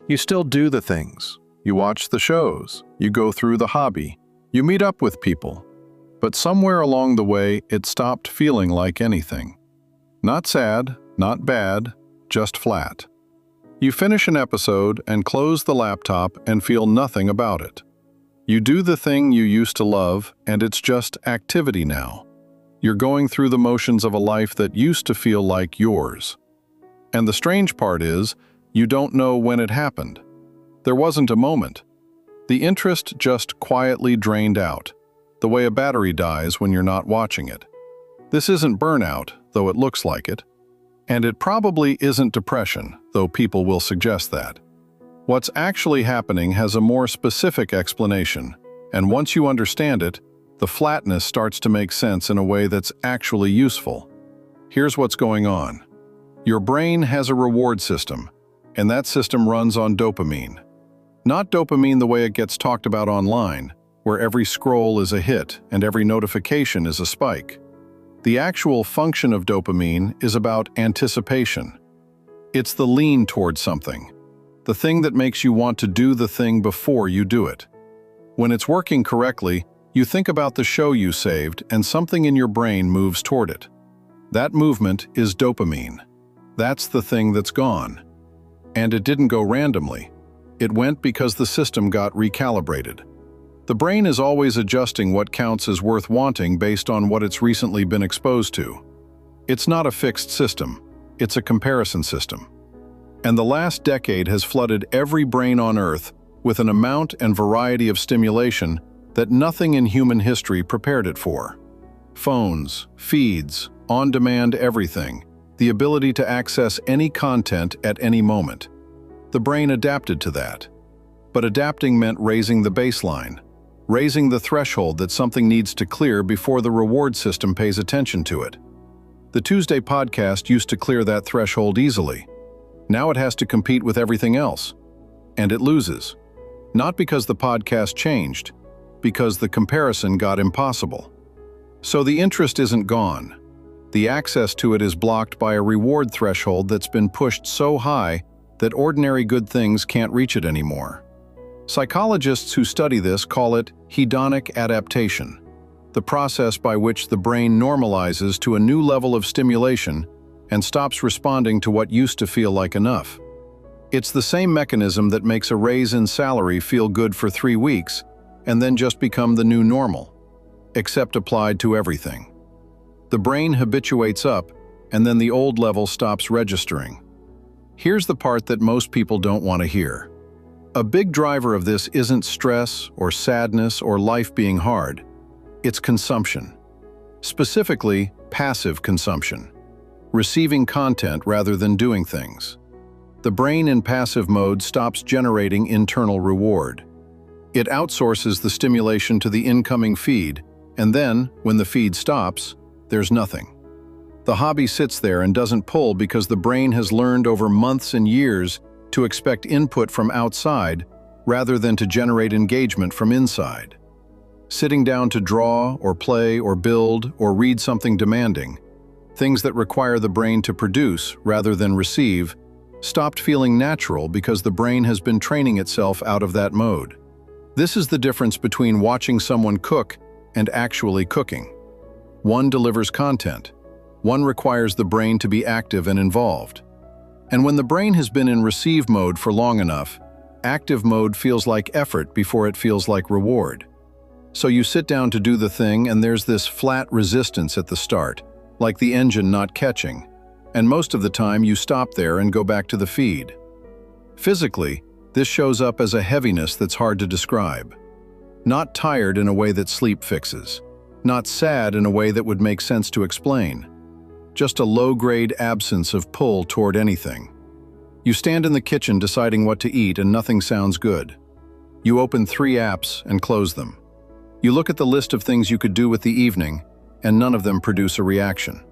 You still do the things. You watch the shows. You go through the hobby. You meet up with people. But somewhere along the way, it stopped feeling like anything. Not sad, not bad, just flat. You finish an episode and close the laptop and feel nothing about it. You do the thing you used to love, and it's just activity now. You're going through the motions of a life that used to feel like yours. And the strange part is, you don't know when it happened. There wasn't a moment. The interest just quietly drained out, the way a battery dies when you're not watching it. This isn't burnout, though it looks like it. And it probably isn't depression, though people will suggest that. What's actually happening has a more specific explanation, and once you understand it, the flatness starts to make sense in a way that's actually useful. Here's what's going on. Your brain has a reward system, and that system runs on dopamine. Not dopamine the way it gets talked about online, where every scroll is a hit and every notification is a spike. The actual function of dopamine is about anticipation. It's the lean toward something, the thing that makes you want to do the thing before you do it. When it's working correctly, you think about the show you saved and something in your brain moves toward it. That movement is dopamine. That's the thing that's gone. And it didn't go randomly. It went because the system got recalibrated. The brain is always adjusting what counts as worth wanting based on what it's recently been exposed to. It's not a fixed system, it's a comparison system. And the last decade has flooded every brain on Earth with an amount and variety of stimulation that nothing in human history prepared it for. Phones, feeds, on-demand everything, the ability to access any content at any moment. The brain adapted to that. But adapting meant raising the baseline, raising the threshold that something needs to clear before the reward system pays attention to it. The Tuesday podcast used to clear that threshold easily. Now it has to compete with everything else. And it loses. Not because the podcast changed, because the comparison got impossible. So the interest isn't gone. The access to it is blocked by a reward threshold that's been pushed so high that ordinary good things can't reach it anymore. Psychologists who study this call it hedonic adaptation, the process by which the brain normalizes to a new level of stimulation and stops responding to what used to feel like enough. It's the same mechanism that makes a raise in salary feel good for 3 weeks and then just become the new normal, except applied to everything. The brain habituates up, and then the old level stops registering. Here's the part that most people don't want to hear. A big driver of this isn't stress or sadness or life being hard. It's consumption. Specifically, passive consumption. Receiving content rather than doing things. The brain in passive mode stops generating internal reward. It outsources the stimulation to the incoming feed, and then, when the feed stops, there's nothing. The hobby sits there and doesn't pull because the brain has learned over months and years to expect input from outside rather than to generate engagement from inside. Sitting down to draw or play or build or read something demanding, things that require the brain to produce rather than receive, stopped feeling natural because the brain has been training itself out of that mode. This is the difference between watching someone cook and actually cooking. One delivers content. One requires the brain to be active and involved. And when the brain has been in receive mode for long enough, active mode feels like effort before it feels like reward. So you sit down to do the thing and there's this flat resistance at the start, like the engine not catching, and most of the time you stop there and go back to the feed. Physically, this shows up as a heaviness that's hard to describe. Not tired in a way that sleep fixes. Not sad in a way that would make sense to explain. Just a low-grade absence of pull toward anything. You stand in the kitchen deciding what to eat and nothing sounds good. You open 3 apps and close them. You look at the list of things you could do with the evening, and none of them produce a reaction.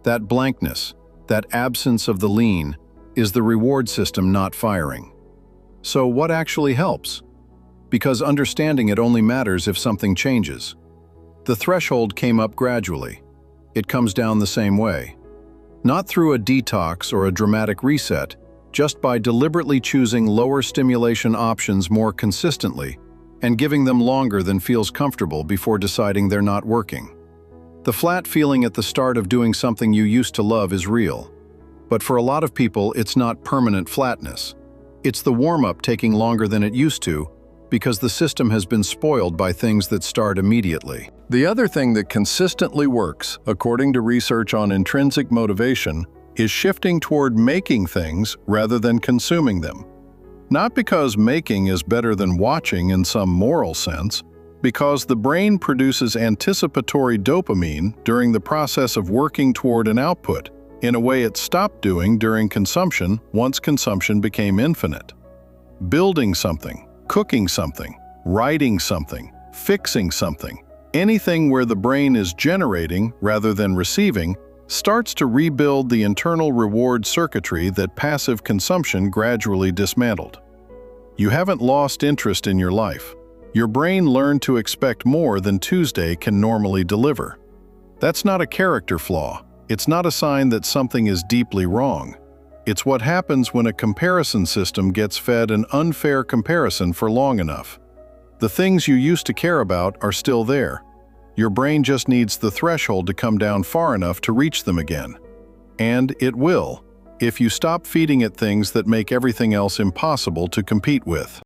That blankness, that absence of the lean, is the reward system not firing. So what actually helps? Because understanding it only matters if something changes. The threshold came up gradually. It comes down the same way. Not through a detox or a dramatic reset, just by deliberately choosing lower stimulation options more consistently and giving them longer than feels comfortable before deciding they're not working. The flat feeling at the start of doing something you used to love is real, but for a lot of people it's not permanent flatness. It's the warm-up taking longer than it used to because the system has been spoiled by things that start immediately. The other thing that consistently works, according to research on intrinsic motivation, is shifting toward making things rather than consuming them. Not because making is better than watching in some moral sense, because the brain produces anticipatory dopamine during the process of working toward an output, in a way it stopped doing during consumption once consumption became infinite. Building something, cooking something, writing something, fixing something, anything where the brain is generating rather than receiving, starts to rebuild the internal reward circuitry that passive consumption gradually dismantled. You haven't lost interest in your life. Your brain learned to expect more than Tuesday can normally deliver. That's not a character flaw. It's not a sign that something is deeply wrong. It's what happens when a comparison system gets fed an unfair comparison for long enough. The things you used to care about are still there. Your brain just needs the threshold to come down far enough to reach them again. And it will, if you stop feeding it things that make everything else impossible to compete with.